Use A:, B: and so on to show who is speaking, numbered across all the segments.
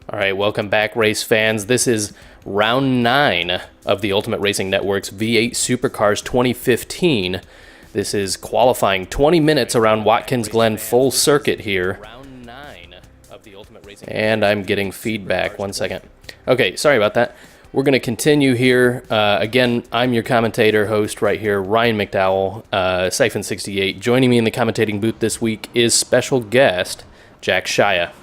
A: All right, welcome back, race fans. This is round 9 of the Ultimate Racing Network's V8 Supercars 2015. This is qualifying 20 minutes around Watkins Glen full circuit here. And I'm getting feedback. 1 second. Okay, sorry about that. We're going to continue here. Again, I'm your commentator host right here, Ryan McDowell, Siphon68. Joining me in the commentating booth this week is special guest Jack Shia.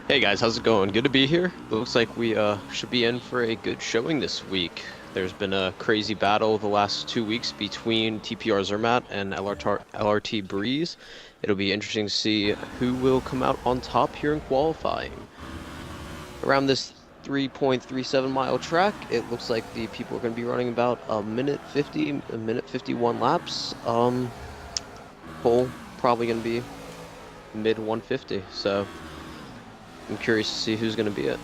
B: Hey guys, how's it going? Good to be here. Looks like we should be in for a good showing this week. There's been a crazy battle the last 2 weeks between TPR Zermatt and LRT Breeze. It'll be interesting to see who will come out on top here in qualifying. Around this 3.37 mile track, it looks like the people are going to be running about a minute 51 laps. Pole probably going to be mid 150, so I'm curious to see who's going to be it.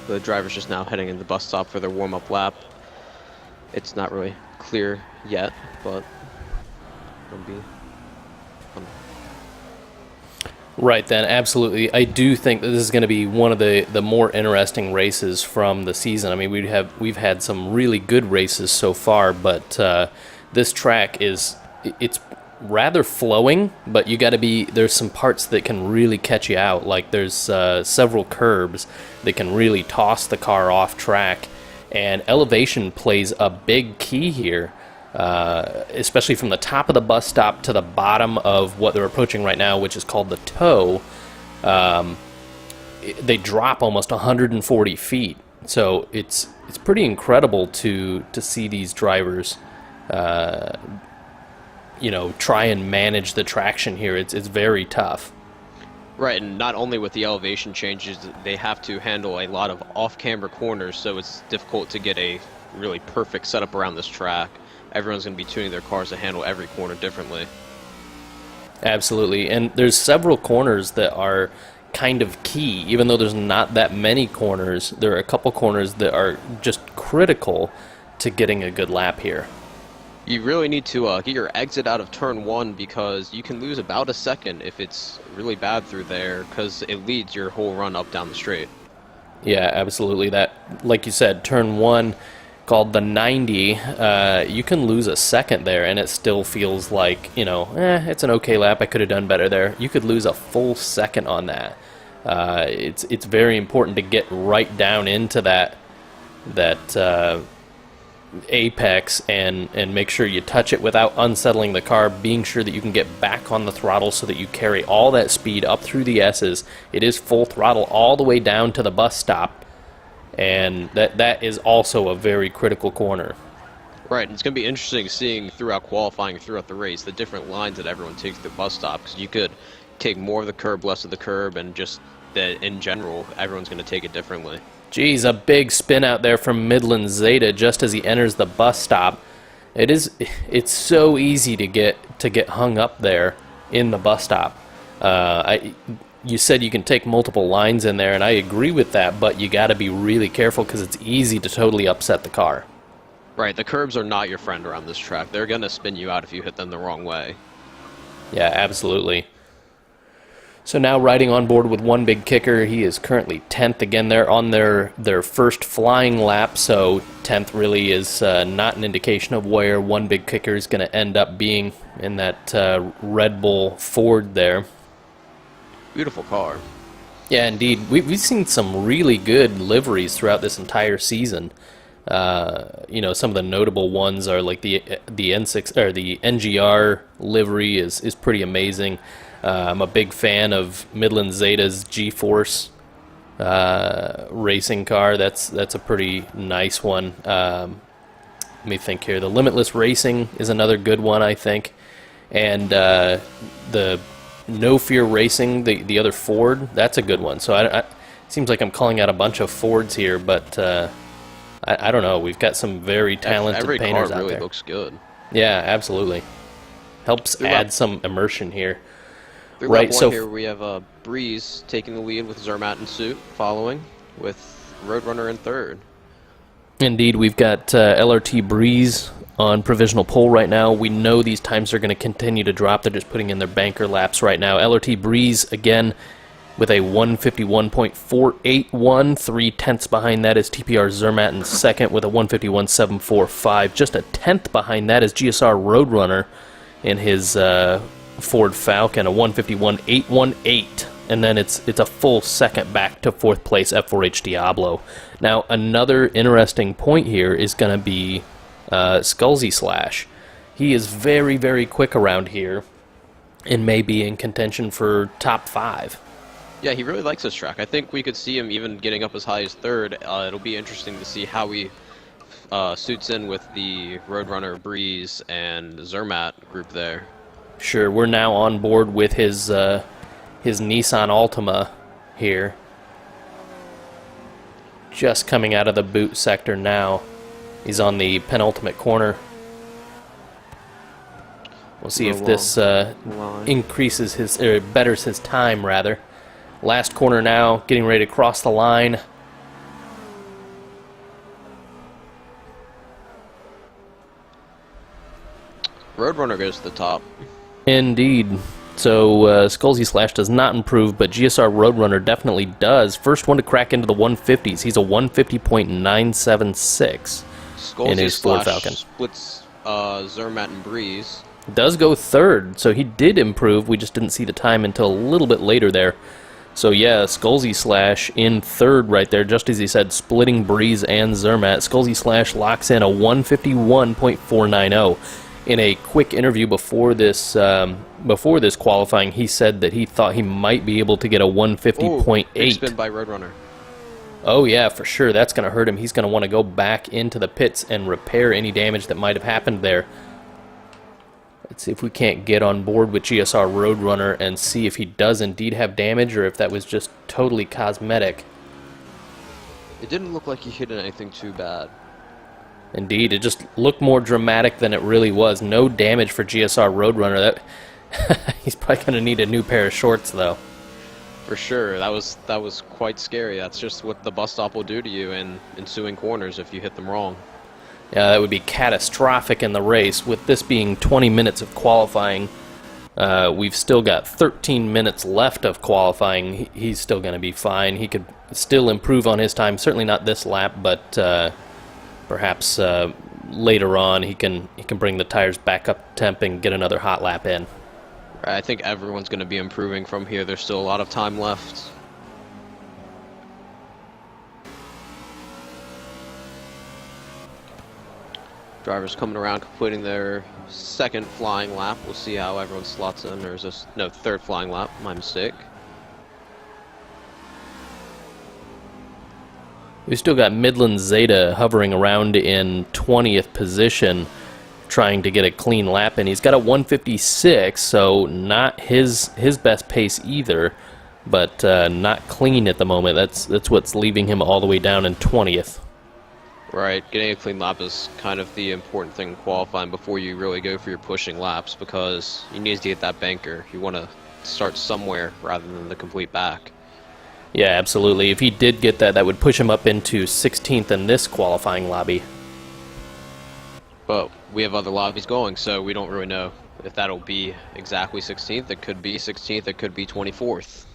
B: The driver's just now heading in the bus stop for their warm-up lap. It's not really clear yet, but it'll be fun.
A: Right then, absolutely. I do think that this is going to be one of the more interesting races from the season. I mean, we've had some really good races so far, but this track it's rather flowing, but you got to be, there's some parts that can really catch you out. Like there's several curbs that can really toss the car off track, and elevation plays a big key here, especially from the top of the bus stop to the bottom of what they're approaching right now, which is called the toe. They drop almost 140 feet, so it's pretty incredible to see these drivers try and manage the traction here. It's very tough.
B: Right, and not only with the elevation changes, they have to handle a lot of off-camber corners, so it's difficult to get a really perfect setup around this track. Everyone's going to be tuning their cars to handle every corner differently.
A: Absolutely, and there's several corners that are kind of key. Even though there's not that many corners, there are a couple corners that are just critical to getting a good lap here.
B: You really need to get your exit out of turn 1, because you can lose about a second if it's really bad through there, because it leads your whole run up down the straight.
A: Yeah, absolutely. That, like you said, turn 1, called the 90, you can lose a second there, and it still feels like, it's an okay lap. I could have done better there. You could lose a full second on that. It's very important to get right down into that apex and make sure you touch it without unsettling the car, being sure that you can get back on the throttle so that you carry all that speed up through the S's. It is full throttle all the way down to the bus stop, and that is also a very critical corner.
B: Right, and it's going to be interesting seeing throughout qualifying, throughout the race, the different lines that everyone takes to the bus stop, because you could take more of the curb, less of the curb, and just that in general, everyone's going to take it differently.
A: Geez, a big spin out there from Midland Zeta just as he enters the bus stop. It's so easy to get hung up there in the bus stop. You said you can take multiple lines in there, and I agree with that, but you got to be really careful because it's easy to totally upset the car.
B: Right, the curbs are not your friend around this track. They're going to spin you out if you hit them the wrong way.
A: Yeah, absolutely. So now riding on board with One Big Kicker, he is currently 10th. Again, they're on their first flying lap, so 10th really is not an indication of where One Big Kicker is going to end up being in that Red Bull Ford there.
B: Beautiful car.
A: Yeah, indeed. We've seen some really good liveries throughout this entire season. Some of the notable ones are like the N6 or the NGR livery is pretty amazing. I'm a big fan of Midland Zeta's G-Force racing car. That's a pretty nice one. Let me think here. The Limitless Racing is another good one, I think. And the No Fear Racing, the other Ford, that's a good one. So it seems like I'm calling out a bunch of Fords here, but I don't know. We've got some very talented painters out there.
B: Every car really looks good.
A: Yeah, absolutely. Helps add some immersion here.
B: Right, so here we have Breeze taking the lead with Zermatt in suit, following with Roadrunner in third.
A: Indeed, we've got LRT Breeze on provisional pole right now. We know these times are going to continue to drop. They're just putting in their banker laps right now. LRT Breeze, again, with a 151.481. 3/10 behind that is TPR Zermatt in second with a 151.745. Just a tenth behind that is GSR Roadrunner in his Ford Falcon, a 151.818. And then it's a full second back to fourth place F4H Diablo. Now, another interesting point here is going to be Skullsy Slash. He is very, very quick around here and may be in contention for top 5.
B: Yeah, he really likes this track. I think we could see him even getting up as high as third. It'll be interesting to see how he suits in with the Roadrunner, Breeze, and Zermatt group there.
A: Sure, we're now on board with his Nissan Altima here. Just coming out of the boot sector now. He's on the penultimate corner. We'll see if this increases his, or betters his time, rather. Last corner now, getting ready to cross the line.
B: Roadrunner goes to the top.
A: Indeed. So Skullsy Slash does not improve, but GSR Roadrunner definitely does. First one to crack into the 150s. He's a 150.976 in his Ford Falcon.
B: Splits Zermatt and Breeze.
A: Does go third, so he did improve. We just didn't see the time until a little bit later there. So yeah, Skullsy Slash in third right there, just as he said, splitting Breeze and Zermatt. Skullsy Slash locks in a 151.490. In a quick interview before this qualifying, he said that he thought he might be able to get a 150.8.
B: Big spin by Roadrunner.
A: Oh yeah, for sure. That's going to hurt him. He's going to want to go back into the pits and repair any damage that might have happened there. Let's see if we can't get on board with GSR Roadrunner and see if he does indeed have damage or if that was just totally cosmetic.
B: It didn't look like he hit anything too bad.
A: Indeed, it just looked more dramatic than it really was. No damage for GSR Roadrunner. That he's probably going to need a new pair of shorts, though.
B: For sure, that was quite scary. That's just what the bus stop will do to you in ensuing corners if you hit them wrong.
A: Yeah, that would be catastrophic in the race. With this being 20 minutes of qualifying, we've still got 13 minutes left of qualifying. He's still going to be fine. He could still improve on his time. Certainly not this lap, but perhaps later on he can bring the tires back up temp and get another hot lap in.
B: I think everyone's going to be improving from here. There's still a lot of time left. Drivers coming around, completing their second flying lap. We'll see how everyone slots in. There's no third flying lap. My mistake.
A: We've still got Midland Zeta hovering around in 20th position, trying to get a clean lap in. He's got a 156, so not his best pace either, but not clean at the moment. That's what's leaving him all the way down in 20th.
B: Right, getting a clean lap is kind of the important thing in qualifying before you really go for your pushing laps, because you need to get that banker. You want to start somewhere rather than the complete back.
A: Yeah, absolutely. If he did get that, that would push him up into 16th in this qualifying lobby.
B: But we have other lobbies going, so we don't really know if that'll be exactly 16th. It could be 16th, it could be 24th.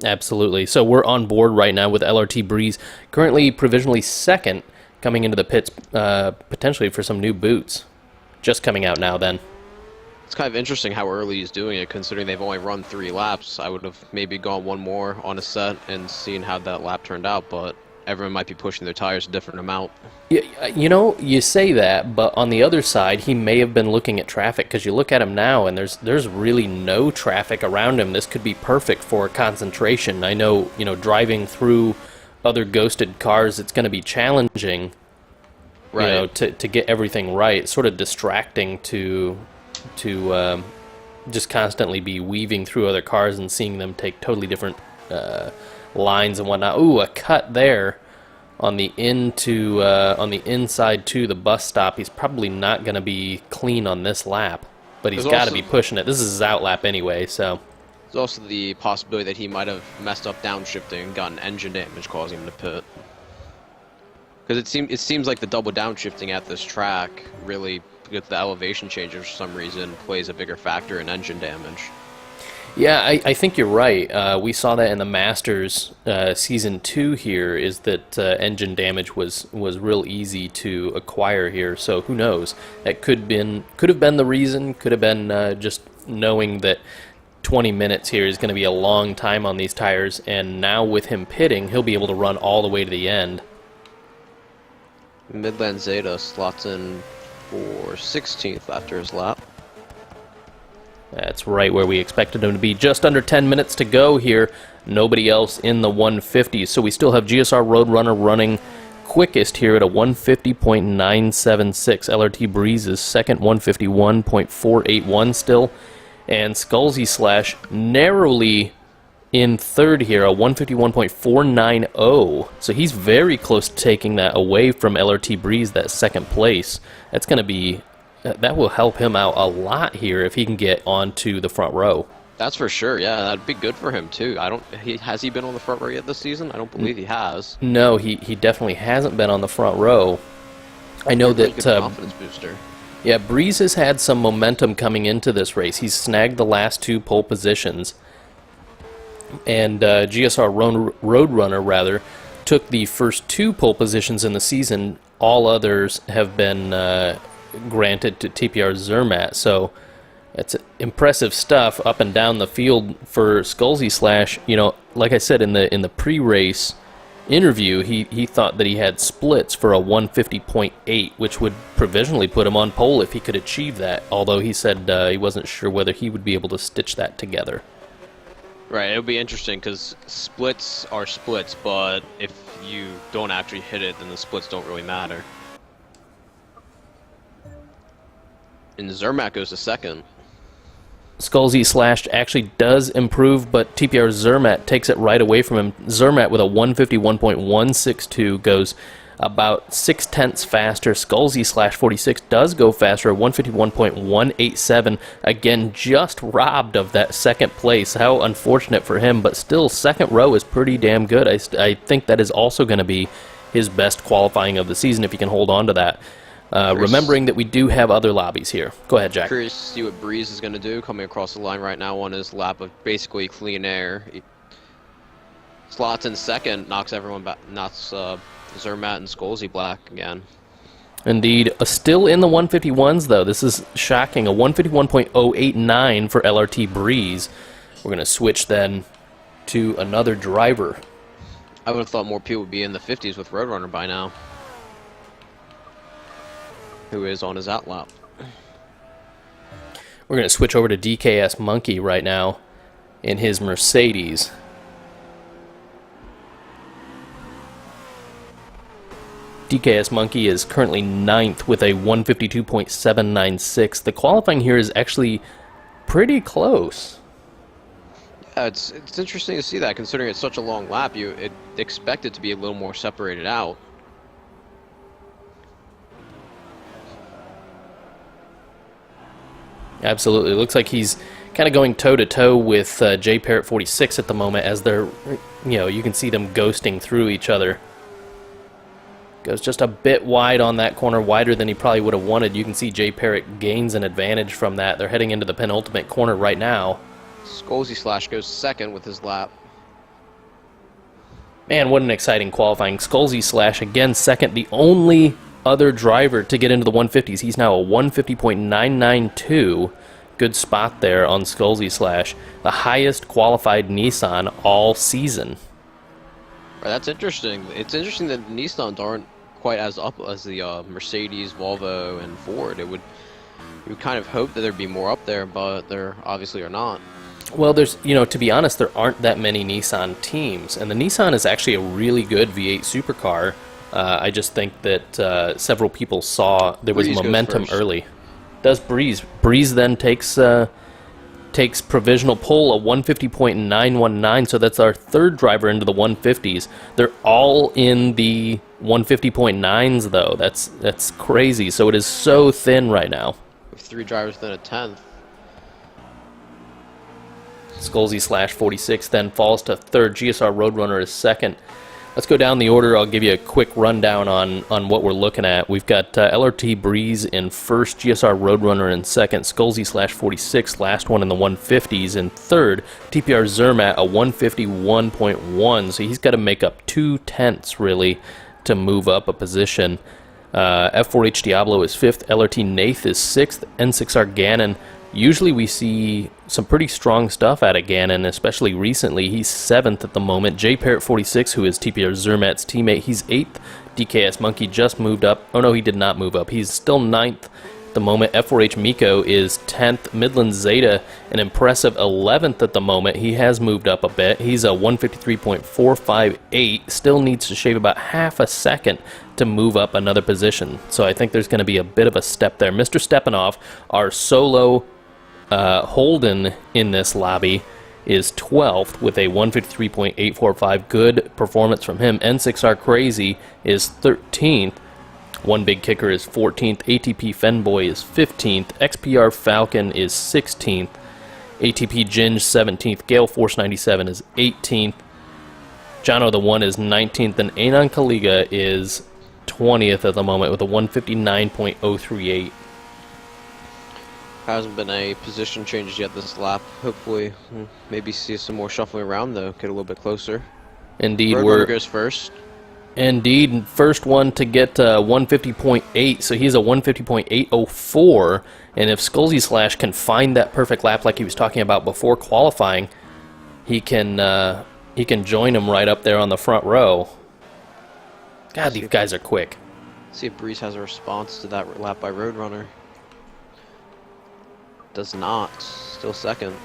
A: Absolutely. So we're on board right now with LRT Breeze, currently provisionally second, coming into the pits potentially for some new boots. Just coming out now then.
B: It's kind of interesting how early he's doing it, considering they've only run 3 laps. I would have maybe gone one more on a set and seen how that lap turned out, but everyone might be pushing their tires a different amount.
A: Yeah, you know, you say that, but on the other side, he may have been looking at traffic, because you look at him now, and there's really no traffic around him. This could be perfect for concentration. I know, you know, driving through other ghosted cars, it's going to be challenging, right, you know, to get everything right. It's sort of distracting to just constantly be weaving through other cars and seeing them take totally different lines and whatnot. Ooh, a cut there on the on the inside to the bus stop. He's probably not going to be clean on this lap, but he's got to be pushing it. This is his out lap anyway, so.
B: There's also the possibility that he might have messed up downshifting and gotten engine damage causing him to pit. Because it seems like the double downshifting at this track really, with the elevation changes for some reason, plays a bigger factor in engine damage.
A: Yeah, I think you're right. We saw that in the Masters Season 2 here, is that engine damage was real easy to acquire here, so who knows? That could have been the reason, could have been just knowing that 20 minutes here is going to be a long time on these tires, and now with him pitting, he'll be able to run all the way to the end.
B: Midland Zeta slots in for 16th after his lap.
A: That's right where we expected him to be. Just under 10 minutes to go here. Nobody else in the 150s. So we still have GSR Roadrunner running quickest here at a 150.976. LRT Breeze is second, 151.481 still. And Skullsy Slash narrowly in third here, a 151.490. So he's very close to taking that away from LRT Breeze, that second place. That's going to be... that will help him out a lot here if he can get onto the front row.
B: That's for sure. Yeah, that'd be good for him too. Has he been on the front row yet this season? I don't believe he has.
A: No, he definitely hasn't been on the front row. I know
B: Really
A: that
B: good confidence booster.
A: yeah, Breeze has had some momentum coming into this race. He's snagged the last 2 pole positions, and GSR Roadrunner rather took the first 2 pole positions in the season. All others have been granted to TPR Zermatt, so it's impressive stuff up and down the field for Skullsy Slash. You know, like I said in the pre-race interview, he thought that he had splits for a 150.8, which would provisionally put him on pole if he could achieve that, although he said he wasn't sure whether he would be able to stitch that together.
B: Right, it'll be interesting because splits are splits, but if you don't actually hit it, then the splits don't really matter. And Zermatt goes to second.
A: Skullsy Slash actually does improve, but TPR Zermatt takes it right away from him. Zermatt with a 151.162 goes about 0.6 faster. Skullsy Slash 46 does go faster, 151.187. Again, just robbed of that second place. How unfortunate for him, but still, second row is pretty damn good. I think that is also going to be his best qualifying of the season if he can hold on to that. Remembering that we do have other lobbies here. Go ahead, Jack.
B: Curious to see what Breeze is going to do coming across the line right now on his lap of basically clean air. He slots in second, knocks everyone back, knocks Zermatt and Skullsy black again.
A: Indeed. Still in the 151s, though. This is shocking. A 151.089 for LRT Breeze. We're going to switch then to another driver.
B: I would have thought more people would be in the 50s with Roadrunner by now, who is on his outlap.
A: We're going to switch over to DKS Monkey right now in his Mercedes. DKS Monkey is currently 9th with a 152.796. The qualifying here is actually pretty close.
B: Yeah, it's interesting to see that, considering it's such a long lap. You expect it to be a little more separated out.
A: Absolutely. It looks like he's kind of going toe-to-toe with J Parrott 46 at the moment, as they're, you can see them ghosting through each other. Goes just a bit wide on that corner, wider than he probably would have wanted. You can see J Parrott gains an advantage from that. They're heading into the penultimate corner right now.
B: Skullsy Slash goes second with his lap.
A: Man, what an exciting qualifying. Skullsy Slash again second, the only other driver to get into the 150s. He's now a 150.992. Good spot there on Skullsy Slash. The highest qualified Nissan all season.
B: Right, that's interesting. It's interesting that Nissans aren't quite as up as the Mercedes, Volvo, and Ford. You would kind of hope that there'd be more up there, but there obviously are not.
A: Well, there's, to be honest, there aren't that many Nissan teams, and the Nissan is actually a really good V8 supercar. I just think that several people saw there was momentum early. Does Breeze. Breeze then takes provisional pole, a 150.919, so that's our third driver into the 150s. They're all in the 150.9s, though. That's crazy. So it is so thin right now.
B: With 3 drivers within a 10th.
A: Skullsy Slash 46 then falls to third. GSR Roadrunner is second. Let's go down the order. I'll give you a quick rundown on what we're looking at. We've got LRT Breeze in first, GSR Roadrunner in second, Skulzy/46, last one in the 150s in third, TPR Zermatt a 151.1, so he's got to make up 2/10 really to move up a position. F4H Diablo is fifth, LRT Nath is sixth, N6R Gannon. Usually we see some pretty strong stuff out of Gannon, especially recently. He's 7th at the moment. J Parrot 46, who is TPR Zermatt's teammate, he's 8th. DKS Monkey just moved up. Oh no, he did not move up. He's still 9th at the moment. F4H Miko is 10th. Midland Zeta, an impressive 11th at the moment. He has moved up a bit. He's a 153.458. Still needs to shave about half a second to move up another position. So I think there's going to be a bit of a step there. Mr. Stepanov, our solo Holden in this lobby, is 12th with a 153.845. Good performance from him. N6R Crazy is 13th. One Big Kicker is 14th. ATP Fenboy is 15th. XPR Falcon is 16th. ATP Ginge 17th. Gale Force 97 is 18th. Jono the One is 19th. And Anon Kaliga is 20th at the moment with a 159.038.
B: Hasn't been a position changes yet this lap. Hopefully, maybe see some more shuffling around though. Get a little bit closer.
A: Indeed,
B: Roadrunner goes first.
A: Indeed, first one to get 150.8, so he's a 150.804. And if Skulzy Slash can find that perfect lap like he was talking about before qualifying, he can join him right up there on the front row. God, these guys are quick.
B: See if Breeze has a response to that lap by Roadrunner. Does not. Still second.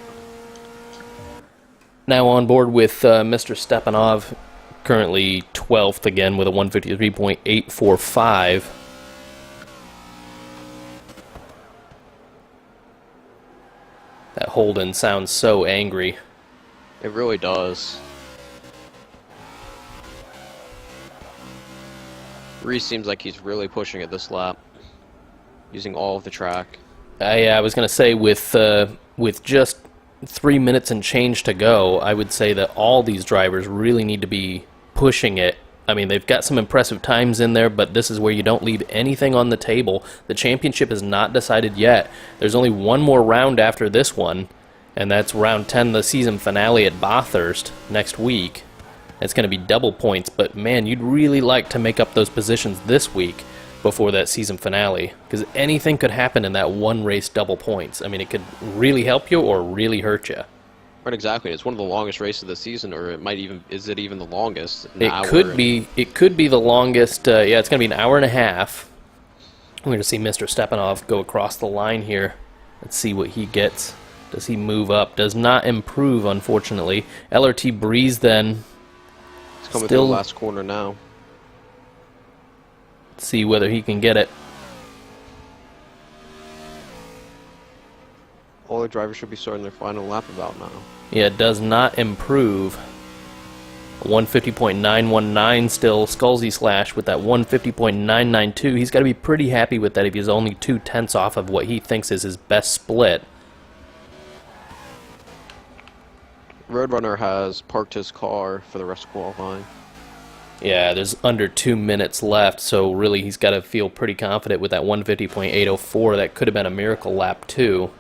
A: Now on board with Mr. Stepanov, currently 12th again with a 153.845. That Holden sounds so angry.
B: It really does. Reese seems like he's really pushing it this lap, using all of the track.
A: I was going to say, with just 3 minutes and change to go, I would say that all these drivers really need to be pushing it. I mean, they've got some impressive times in there, but this is where you don't leave anything on the table. The championship is not decided yet. There's only one more round after this one, and that's round 10, the season finale at Bathurst next week. It's going to be double points, but man, you'd really like to make up those positions this week before that season finale, because anything could happen in that one race double points. I mean, it could really help you or really hurt you.
B: Right, exactly. It's one of the longest races of the season, or it might even, is it even the longest?
A: It could be the longest. Yeah, it's going to be an hour and a half. We're going to see Mr. Stepanov go across the line here. Let's see what he gets. Does he move up? Does not improve, unfortunately. LRT Breeze then.
B: It's coming through the last corner now.
A: See whether he can get it.
B: All the drivers should be starting their final lap about now.
A: Yeah, it does not improve. 150.919 still. Skulzy Slash with that 150.992. He's got to be pretty happy with that if he's only 2/10 off of what he thinks is his best split.
B: Roadrunner has parked his car for the rest of qualifying.
A: Yeah, there's under 2 minutes left, so really he's got to feel pretty confident with that 150.804. That could have been a miracle lap too.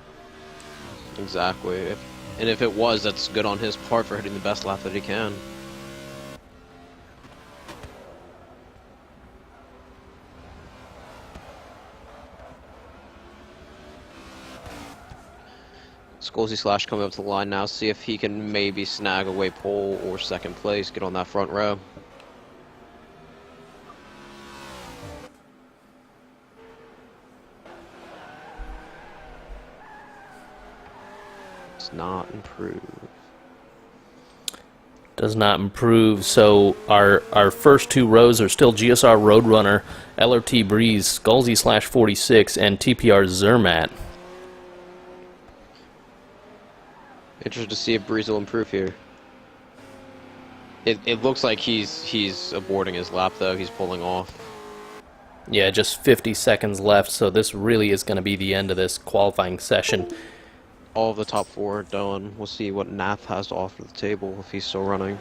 B: Exactly. And if it was, that's good on his part for hitting the best lap that he can. Skulzy Slash coming up to the line now, see if he can maybe snag away pole or second place, get on that front row. Does not improve.
A: Does not improve, so our first two rows are still GSR Roadrunner, LRT Breeze, Skulzy Slash 46, and TPR Zermatt.
B: Interested to see if Breeze will improve here. It looks like he's aborting his lap though. He's pulling off.
A: Yeah, just 50 seconds left, so this really is going to be the end of this qualifying session.
B: All of the top four are done. We'll see what Nath has to offer the table if he's still running.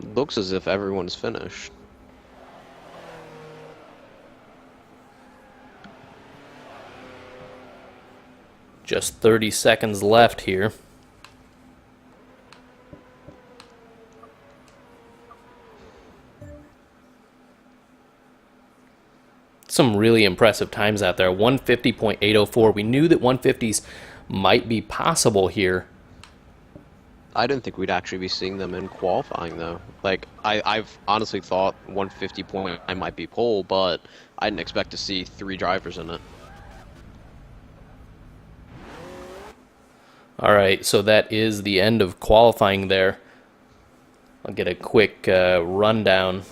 B: Looks as if everyone's finished.
A: Just 30 seconds left here. Some really impressive times out there. 150.804. We knew that 150s might be possible here.
B: I didn't think we'd actually be seeing them in qualifying, though. Like, I've honestly thought 150 point I might be pole, but I didn't expect to see 3 drivers in it.
A: All right, so that is the end of qualifying there. I'll get a quick rundown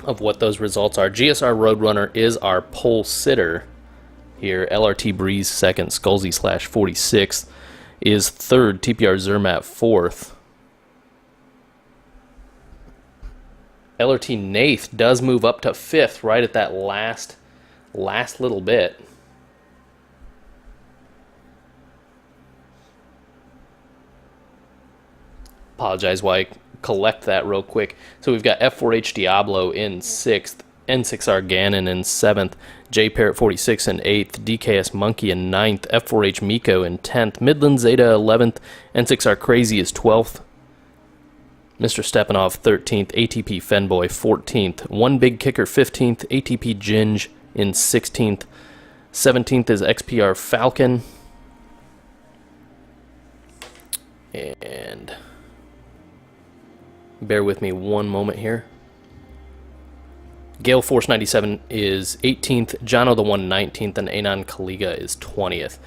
A: of what those results are. GSR Roadrunner is our pole sitter here. LRT Breeze second, Sculzy / 46th is third, TPR Zermatt fourth. LRT Nath does move up to fifth right at that last little bit. Apologize while I collect that real quick. So we've got F4H Diablo in 6th, N6R Gannon in 7th, J Parrot 46 in 8th, DKS Monkey in 9th, F4H Miko in 10th, Midland Zeta 11th, N6R Crazy is 12th, Mr. Stepanov 13th, ATP Fenboy 14th, One Big Kicker 15th, ATP Ginge in 16th, 17th is XPR Falcon, and bear with me one moment here. Gale Force 97 is 18th, Jono the 119th, and Anon Kaliga is 20th.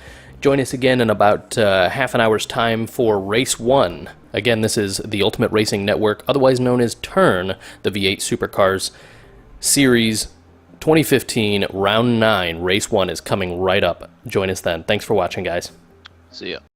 A: Join us again in about half an hour's time for Race 1. Again, this is the Ultimate Racing Network, otherwise known as Turn, the V8 Supercars Series 2015 Round 9. Race 1 is coming right up. Join us then. Thanks for watching, guys.
B: See ya.